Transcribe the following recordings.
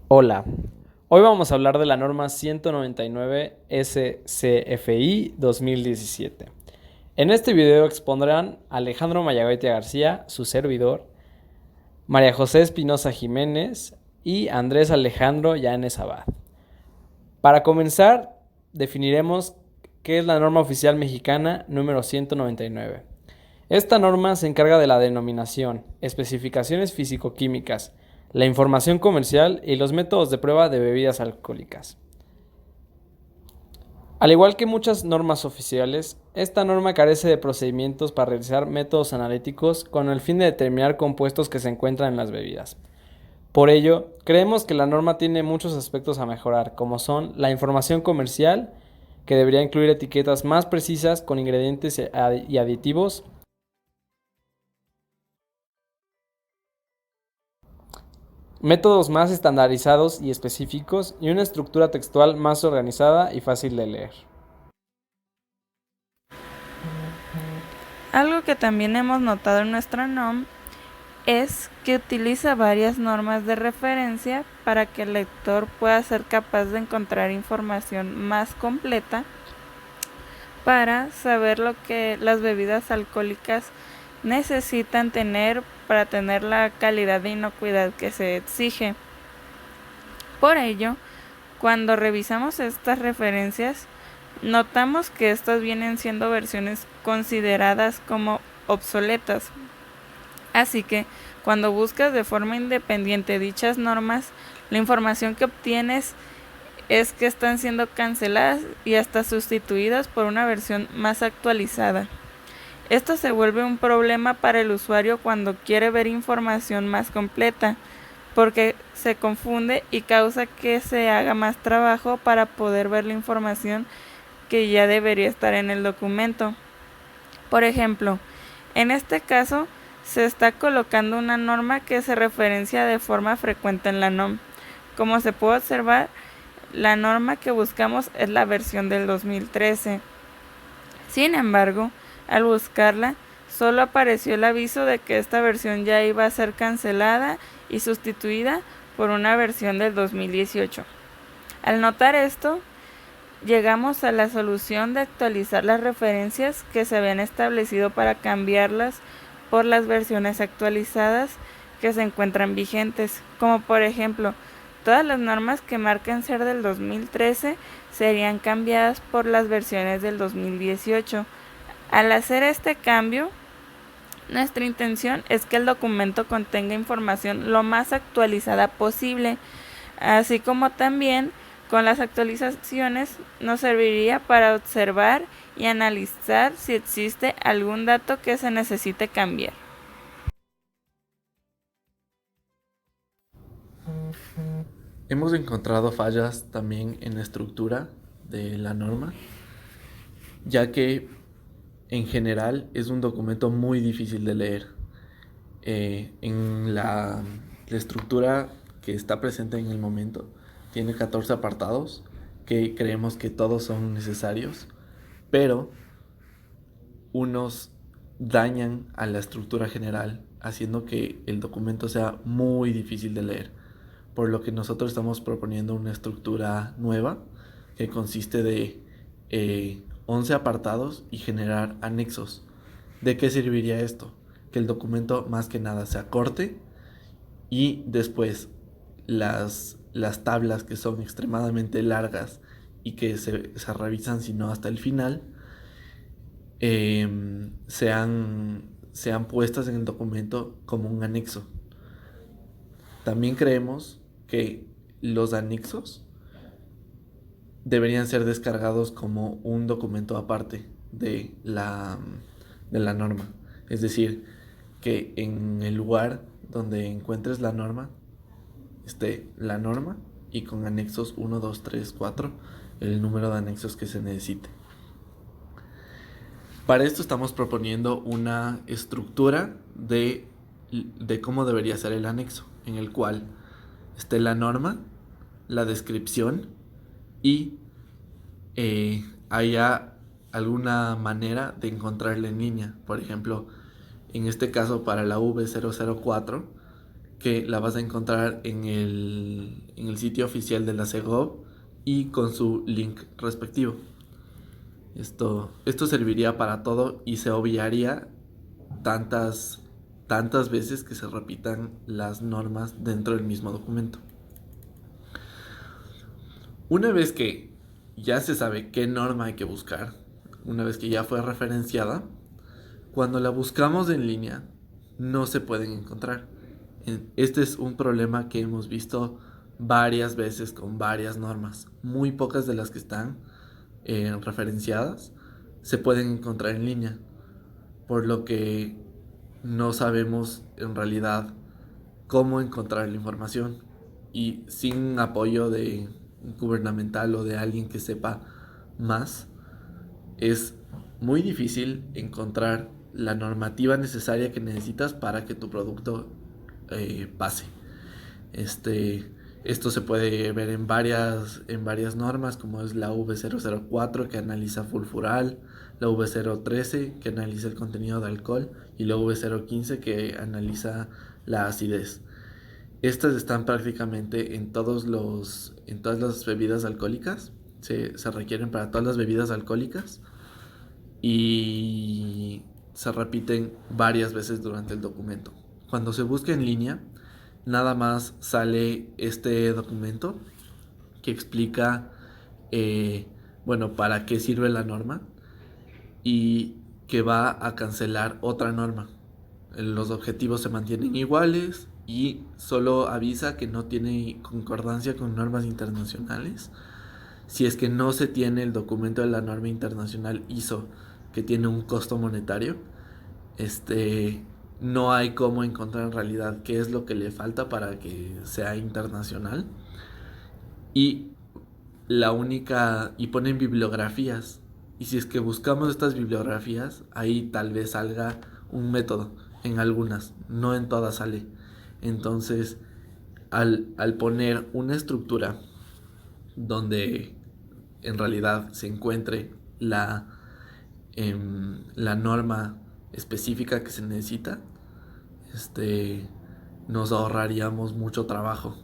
Hola, hoy vamos a hablar de la norma 199 SCFI 2017. En este video expondrán Alejandro Mayagüete García, su servidor, María José Espinosa Jiménez y Andrés Alejandro Llanes Abad. Para comenzar, definiremos qué es la norma oficial mexicana número 199. Esta norma se encarga de la denominación, especificaciones físico-químicas, la información comercial y los métodos de prueba de bebidas alcohólicas. Al igual que muchas normas oficiales, esta norma carece de procedimientos para realizar métodos analíticos con el fin de determinar compuestos que se encuentran en las bebidas. Por ello, creemos que la norma tiene muchos aspectos a mejorar, como son la información comercial, que debería incluir etiquetas más precisas con ingredientes y aditivos, métodos más estandarizados y específicos y una estructura textual más organizada y fácil de leer. Algo que también hemos notado en nuestra NOM es que utiliza varias normas de referencia para que el lector pueda ser capaz de encontrar información más completa para saber lo que las bebidas alcohólicas necesitan tener para tener la calidad de inocuidad que se exige. Por ello, cuando revisamos estas referencias, notamos que estas vienen siendo versiones consideradas como obsoletas. Así que, cuando buscas de forma independiente dichas normas, la información que obtienes es que están siendo canceladas y hasta sustituidas por una versión más actualizada. Esto se vuelve un problema para el usuario cuando quiere ver información más completa, porque se confunde y causa que se haga más trabajo para poder ver la información que ya debería estar en el documento. Por ejemplo, en este caso se está colocando una norma que se referencia de forma frecuente en la NOM. Como se puede observar, la norma que buscamos es la versión del 2013. Sin embargo, al buscarla, solo apareció el aviso de que esta versión ya iba a ser cancelada y sustituida por una versión del 2018. Al notar esto, llegamos a la solución de actualizar las referencias que se habían establecido para cambiarlas por las versiones actualizadas que se encuentran vigentes, como por ejemplo, todas las normas que marcan ser del 2013 serían cambiadas por las versiones del 2018. Al hacer este cambio, nuestra intención es que el documento contenga información lo más actualizada posible, así como también con las actualizaciones nos serviría para observar y analizar si existe algún dato que se necesite cambiar. Hemos encontrado fallas también en la estructura de la norma, ya que en general es un documento muy difícil de leer. En la estructura que está presente en el momento tiene 14 apartados que creemos que todos son necesarios, pero unos dañan a la estructura general, haciendo que el documento sea muy difícil de leer. Por lo que nosotros estamos proponiendo una estructura nueva que consiste de 11 apartados y generar anexos. ¿De qué serviría esto? Que el documento más que nada se acorte y después las tablas que son extremadamente largas y que se revisan si no hasta el final, sean puestas en el documento como un anexo. También creemos que los anexos deberían ser descargados como un documento aparte de la norma. Es decir, que en el lugar donde encuentres la norma esté la norma y con anexos 1, 2, 3, 4, el número de anexos que se necesite. Para esto estamos proponiendo una estructura de cómo debería ser el anexo, en el cual esté la norma, la descripción y haya alguna manera de encontrarla en línea. Por ejemplo, en este caso para la V004, que la vas a encontrar en el sitio oficial de la Segov y con su link respectivo. Esto serviría para todo y se obviaría tantas veces que se repitan las normas dentro del mismo documento. Una vez que ya se sabe qué norma hay que buscar, una vez que ya fue referenciada, cuando la buscamos en línea no se pueden encontrar. Este es un problema que hemos visto varias veces con varias normas. Muy pocas de las que están referenciadas se pueden encontrar en línea, por lo que no sabemos en realidad cómo encontrar la información, y sin apoyo de gubernamental o de alguien que sepa más, es muy difícil encontrar la normativa necesaria que necesitas para que tu producto pase. Esto se puede ver en varias normas, como es la V004 que analiza fulfural, la V013 que analiza el contenido de alcohol y la V015 que analiza la acidez. Estas están prácticamente en todas las bebidas alcohólicas, se requieren para todas las bebidas alcohólicas y se repiten varias veces durante el documento. Cuando se busca en línea, nada más sale este documento que explica para qué sirve la norma y que va a cancelar otra norma. Los objetivos se mantienen iguales y solo avisa que no tiene concordancia con normas internacionales. Si es que no se tiene el documento de la norma internacional ISO, que tiene un costo monetario, no hay cómo encontrar en realidad qué es lo que le falta para que sea internacional. Y ponen bibliografías. Y si es que buscamos estas bibliografías, ahí tal vez salga un método. En algunas, no en todas sale. Entonces, al poner una estructura donde en realidad se encuentre la norma específica que se necesita, nos ahorraríamos mucho trabajo.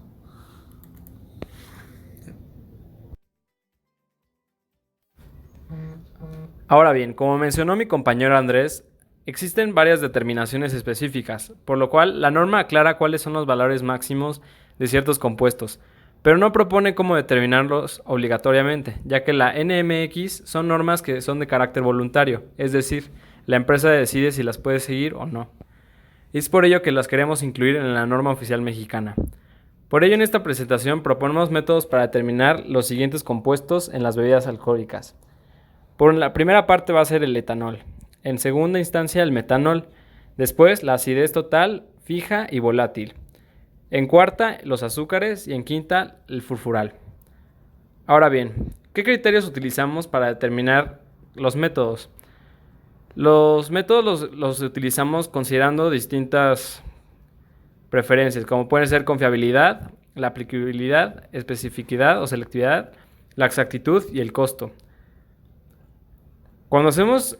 Ahora bien, como mencionó mi compañero Andrés, existen varias determinaciones específicas, por lo cual la norma aclara cuáles son los valores máximos de ciertos compuestos, pero no propone cómo determinarlos obligatoriamente, ya que la NMX son normas que son de carácter voluntario, es decir, la empresa decide si las puede seguir o no. Es por ello que las queremos incluir en la norma oficial mexicana. Por ello, en esta presentación proponemos métodos para determinar los siguientes compuestos en las bebidas alcohólicas. Por la primera parte va a ser el etanol, en segunda instancia el metanol, después la acidez total, fija y volátil, en cuarta los azúcares y en quinta el fulfural. Ahora bien, ¿qué criterios utilizamos para determinar los métodos? Los métodos los utilizamos considerando distintas preferencias, como pueden ser confiabilidad, la aplicabilidad, especificidad o selectividad, la exactitud y el costo. Cuando hacemos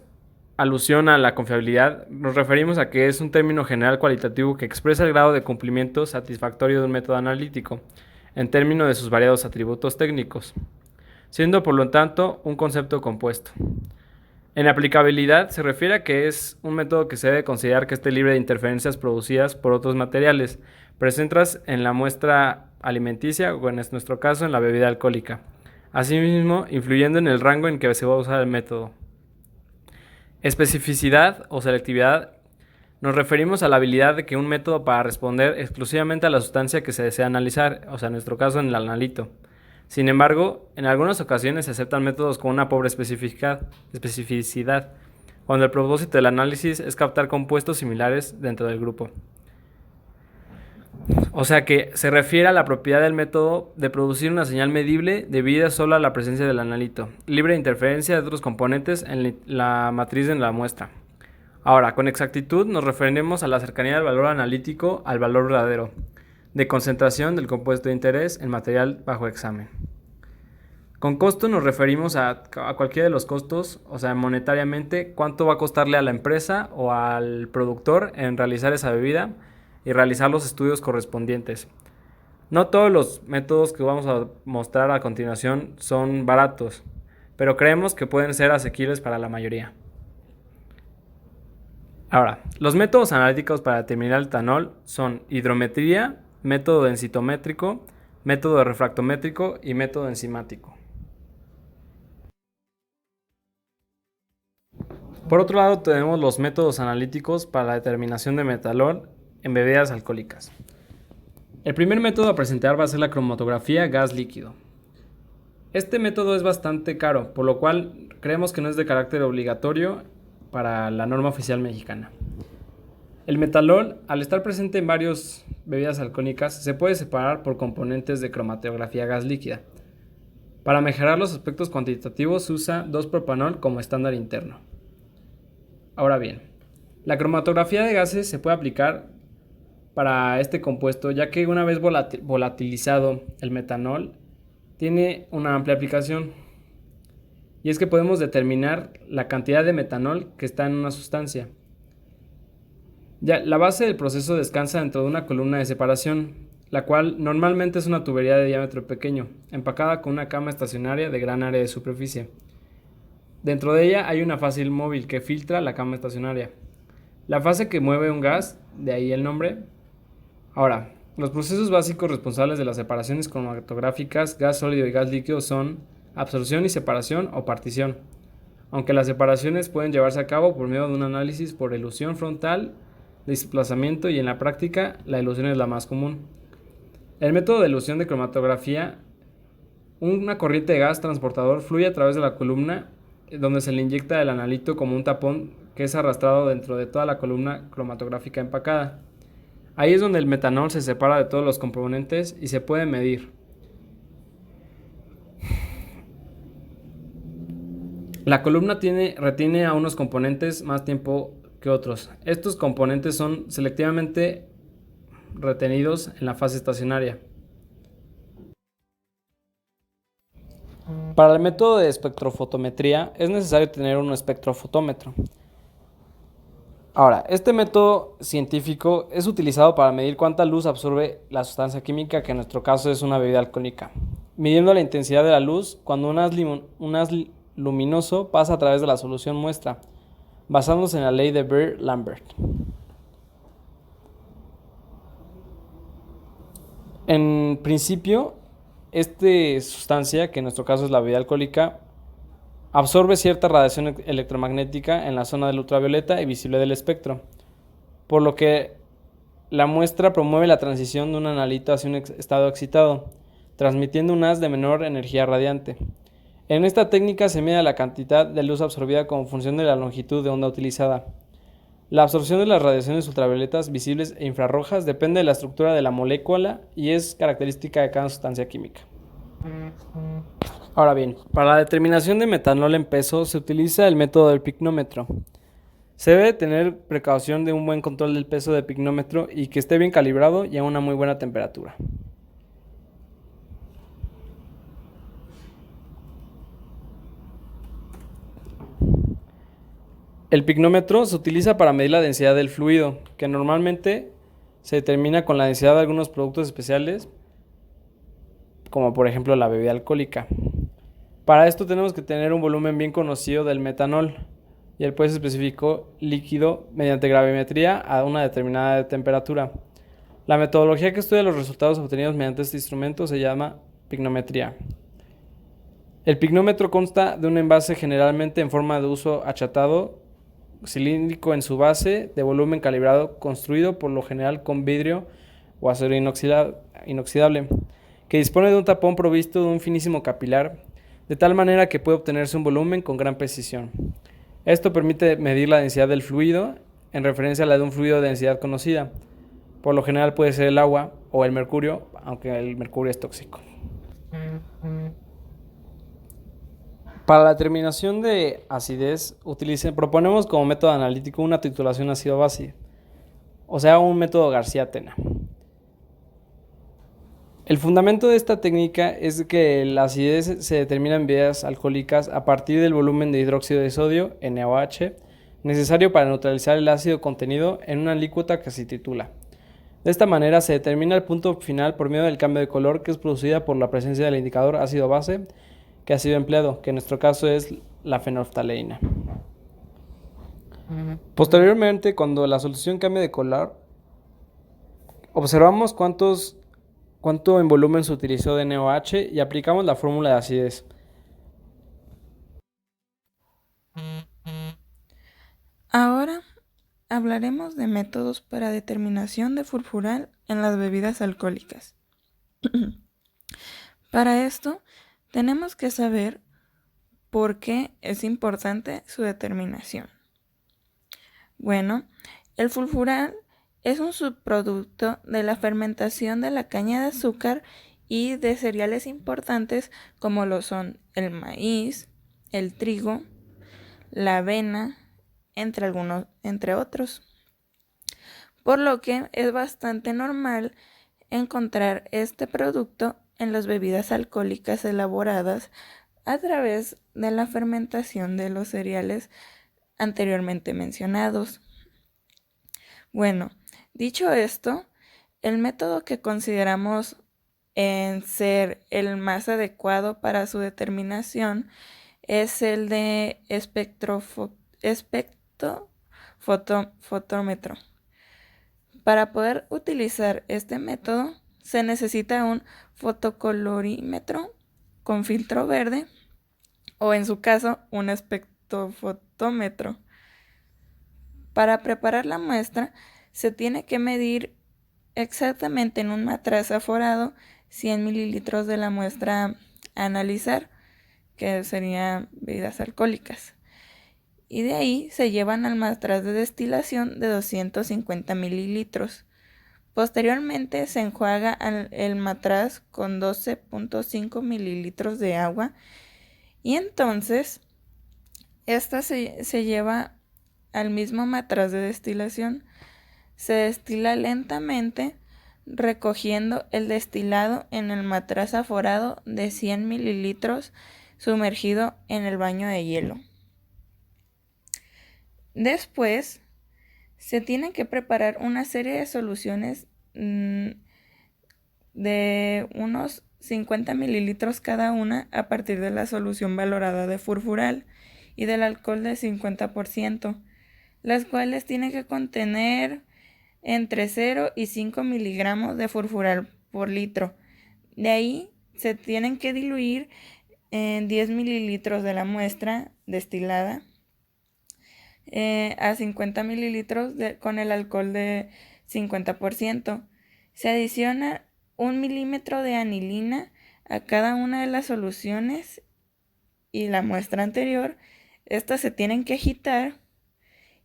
alusión a la confiabilidad, nos referimos a que es un término general cualitativo que expresa el grado de cumplimiento satisfactorio de un método analítico, en términos de sus variados atributos técnicos, siendo por lo tanto un concepto compuesto. En aplicabilidad se refiere a que es un método que se debe considerar que esté libre de interferencias producidas por otros materiales presentes en la muestra alimenticia o en nuestro caso en la bebida alcohólica, asimismo influyendo en el rango en que se va a usar el método. Especificidad o selectividad nos referimos a la habilidad de que un método para responder exclusivamente a la sustancia que se desea analizar, o sea en nuestro caso en el analito. Sin embargo, en algunas ocasiones se aceptan métodos con una pobre especificidad, cuando el propósito del análisis es captar compuestos similares dentro del grupo. O sea que se refiere a la propiedad del método de producir una señal medible debida solo a la presencia del analito, libre de interferencia de otros componentes en la matriz de la muestra. Ahora, con exactitud nos referiremos a la cercanía del valor analítico al valor verdadero, de concentración del compuesto de interés en material bajo examen. Con costo nos referimos a cualquiera de los costos, o sea, monetariamente, cuánto va a costarle a la empresa o al productor en realizar esa bebida, y realizar los estudios correspondientes. No todos los métodos que vamos a mostrar a continuación son baratos, pero creemos que pueden ser asequibles para la mayoría. Ahora, los métodos analíticos para determinar el etanol son hidrometría, método densitométrico, método refractométrico y método enzimático. Por otro lado, tenemos los métodos analíticos para la determinación de metanol en bebidas alcohólicas. El primer método a presentar va a ser la cromatografía gas líquido. Este método es bastante caro, por lo cual creemos que no es de carácter obligatorio para la norma oficial mexicana. El metanol, al estar presente en varias bebidas alcohólicas, se puede separar por componentes de cromatografía gas líquida. Para mejorar los aspectos cuantitativos se usa 2-propanol como estándar interno. Ahora bien, la cromatografía de gases se puede aplicar para este compuesto, ya que una vez volatilizado el metanol, tiene una amplia aplicación. Y es que podemos determinar la cantidad de metanol que está en una sustancia. Ya, la base del proceso descansa dentro de una columna de separación, la cual normalmente es una tubería de diámetro pequeño, empacada con una cama estacionaria de gran área de superficie. Dentro de ella hay una fase móvil que filtra la cama estacionaria. La fase que mueve un gas, de ahí el nombre. Ahora, los procesos básicos responsables de las separaciones cromatográficas gas sólido y gas líquido son absorción y separación o partición, aunque las separaciones pueden llevarse a cabo por medio de un análisis por elusión frontal, desplazamiento, y en la práctica la elusión es la más común. El método de elusión de cromatografía, una corriente de gas transportador fluye a través de la columna donde se le inyecta el analito como un tapón que es arrastrado dentro de toda la columna cromatográfica empacada. Ahí es donde el metanol se separa de todos los componentes y se puede medir. La columna retiene a unos componentes más tiempo que otros. Estos componentes son selectivamente retenidos en la fase estacionaria. Para el método de espectrofotometría es necesario tener un espectrofotómetro. Ahora, este método científico es utilizado para medir cuánta luz absorbe la sustancia química, que en nuestro caso es una bebida alcohólica, midiendo la intensidad de la luz cuando un haz luminoso pasa a través de la solución muestra, basándose en la ley de Beer-Lambert. En principio, esta sustancia, que en nuestro caso es la bebida alcohólica, absorbe cierta radiación electromagnética en la zona del ultravioleta y visible del espectro, por lo que la muestra promueve la transición de un analito hacia un estado excitado, transmitiendo un haz de menor energía radiante. En esta técnica se mide la cantidad de luz absorbida como función de la longitud de onda utilizada. La absorción de las radiaciones ultravioletas visibles e infrarrojas depende de la estructura de la molécula y es característica de cada sustancia química. Ahora bien, para la determinación de metanol en peso se utiliza el método del piconómetro. Se debe tener precaución de un buen control del peso del piconómetro y que esté bien calibrado y a una muy buena temperatura. El piconómetro se utiliza para medir la densidad del fluido, que normalmente se determina con la densidad de algunos productos especiales, como por ejemplo la bebida alcohólica. Para esto tenemos que tener un volumen bien conocido del metanol y el peso específico líquido mediante gravimetría a una determinada temperatura. La metodología que estudia los resultados obtenidos mediante este instrumento se llama picnometría. El piconómetro consta de un envase generalmente en forma de uso achatado, cilíndrico en su base, de volumen calibrado, construido por lo general con vidrio o acero inoxidable, que dispone de un tapón provisto de un finísimo capilar, de tal manera que puede obtenerse un volumen con gran precisión. Esto permite medir la densidad del fluido en referencia a la de un fluido de densidad conocida. Por lo general puede ser el agua o el mercurio, aunque el mercurio es tóxico. Para la determinación de acidez, proponemos como método analítico una titulación ácido-base, o sea, un método García-Tena. El fundamento de esta técnica es que la acidez se determina en bebidas alcohólicas a partir del volumen de hidróxido de sodio, NaOH, necesario para neutralizar el ácido contenido en una alícuota que se titula. De esta manera se determina el punto final por medio del cambio de color que es producida por la presencia del indicador ácido-base que ha sido empleado, que en nuestro caso es la fenolftaleína. Posteriormente, cuando la solución cambia de color, observamos cuánto en volumen se utilizó de NaOH y aplicamos la fórmula de acidez. Ahora hablaremos de métodos para determinación de furfural en las bebidas alcohólicas. Para esto, tenemos que saber por qué es importante su determinación. Bueno, el furfural es un subproducto de la fermentación de la caña de azúcar y de cereales importantes como lo son el maíz, el trigo, la avena, entre otros. Por lo que es bastante normal encontrar este producto en las bebidas alcohólicas elaboradas a través de la fermentación de los cereales anteriormente mencionados. Bueno, dicho esto, el método que consideramos en ser el más adecuado para su determinación es el de espectrofotómetro. Para poder utilizar este método se necesita un fotocolorímetro con filtro verde o en su caso un espectrofotómetro. Para preparar la muestra se tiene que medir exactamente en un matraz aforado 100 mililitros de la muestra a analizar, que serían bebidas alcohólicas. Y de ahí se llevan al matraz de destilación de 250 mililitros. Posteriormente se enjuaga el matraz con 12.5 mililitros de agua y entonces esta se lleva al mismo matraz de destilación. Se destila lentamente recogiendo el destilado en el matraz aforado de 100 mililitros sumergido en el baño de hielo. Después se tienen que preparar una serie de soluciones de unos 50 mililitros cada una a partir de la solución valorada de furfural y del alcohol de 50%, las cuales tienen que contener entre 0 y 5 miligramos de furfural por litro. De ahí se tienen que diluir en 10 mililitros de la muestra destilada a 50 mililitros con el alcohol de 50%. Se adiciona 1 milímetro de anilina a cada una de las soluciones y la muestra anterior. Estas se tienen que agitar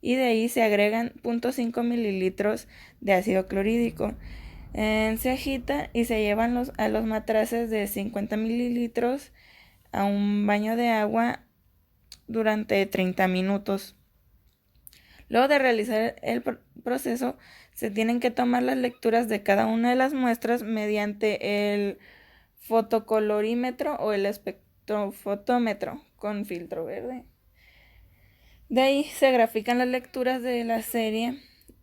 y de ahí se agregan 0.5 mililitros de ácido clorhídrico. Se agita y se llevan a los matraces de 50 mililitros a un baño de agua durante 30 minutos. Luego de realizar el proceso, se tienen que tomar las lecturas de cada una de las muestras mediante el fotocolorímetro o el espectrofotómetro con filtro verde. De ahí se grafican las lecturas de la serie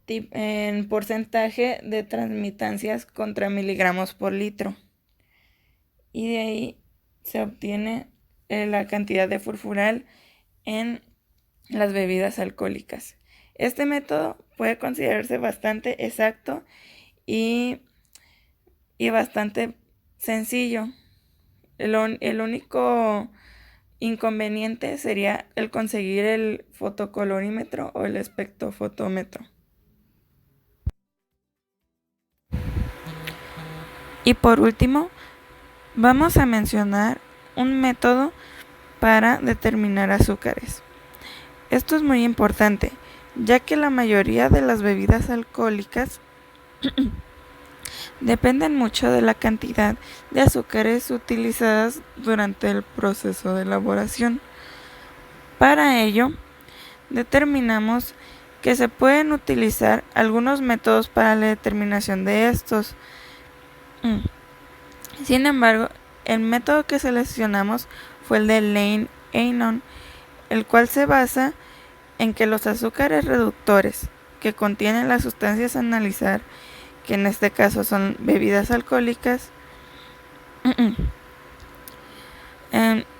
en porcentaje de transmitancias contra miligramos por litro. Y de ahí se obtiene la cantidad de furfural en las bebidas alcohólicas. Este método puede considerarse bastante exacto y bastante sencillo. El único inconveniente sería el conseguir el fotocolorímetro o el espectrofotómetro. Y por último, vamos a mencionar un método para determinar azúcares. Esto es muy importante, ya que la mayoría de las bebidas alcohólicas dependen mucho de la cantidad de azúcares utilizadas durante el proceso de elaboración. Para ello, determinamos que se pueden utilizar algunos métodos para la determinación de estos. Sin embargo, el método que seleccionamos fue el de Lane-Anon, el cual se basa en que los azúcares reductores que contienen las sustancias a analizar que en este caso son bebidas alcohólicas.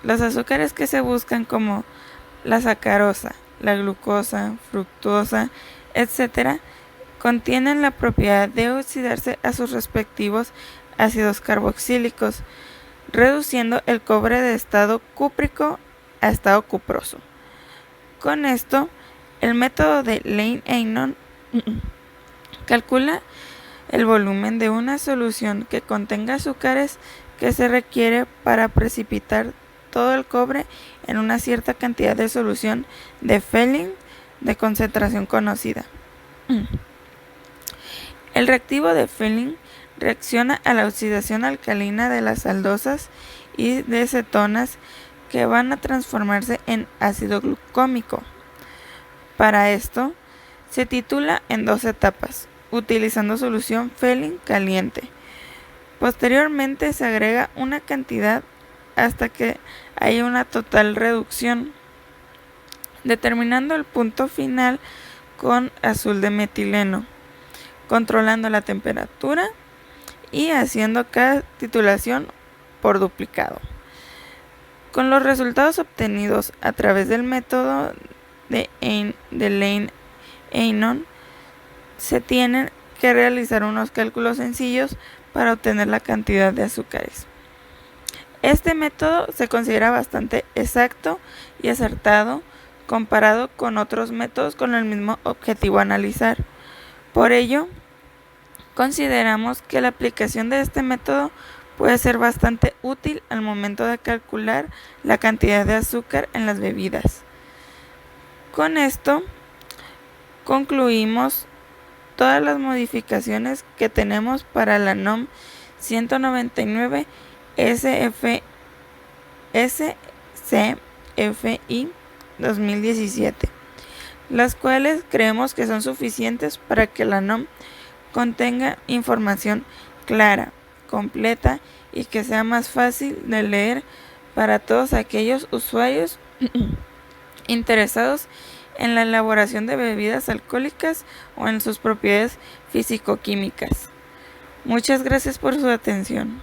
Los azúcares que se buscan, como la sacarosa, la glucosa, fructosa, etc., contienen la propiedad de oxidarse a sus respectivos ácidos carboxílicos, reduciendo el cobre de estado cúprico a estado cuproso. Con esto, el método de Lane-Anon calcula el volumen de una solución que contenga azúcares que se requiere para precipitar todo el cobre en una cierta cantidad de solución de Fehling de concentración conocida. El reactivo de Fehling reacciona a la oxidación alcalina de las aldosas y de cetonas que van a transformarse en ácido glucómico. Para esto, se titula en 2 etapas, utilizando solución Fehling caliente. Posteriormente se agrega una cantidad hasta que haya una total reducción, determinando el punto final con azul de metileno, controlando la temperatura y haciendo cada titulación por duplicado. Con los resultados obtenidos a través del método de Lane-Anon, se tienen que realizar unos cálculos sencillos para obtener la cantidad de azúcares. Este método se considera bastante exacto y acertado comparado con otros métodos con el mismo objetivo a analizar. Por ello, consideramos que la aplicación de este método puede ser bastante útil al momento de calcular la cantidad de azúcar en las bebidas. Con esto concluimos todas las modificaciones que tenemos para la NOM 199 SCFI 2017, las cuales creemos que son suficientes para que la NOM contenga información clara, completa y que sea más fácil de leer para todos aquellos usuarios interesados en la elaboración de bebidas alcohólicas o en sus propiedades físico-químicas. Muchas gracias por su atención.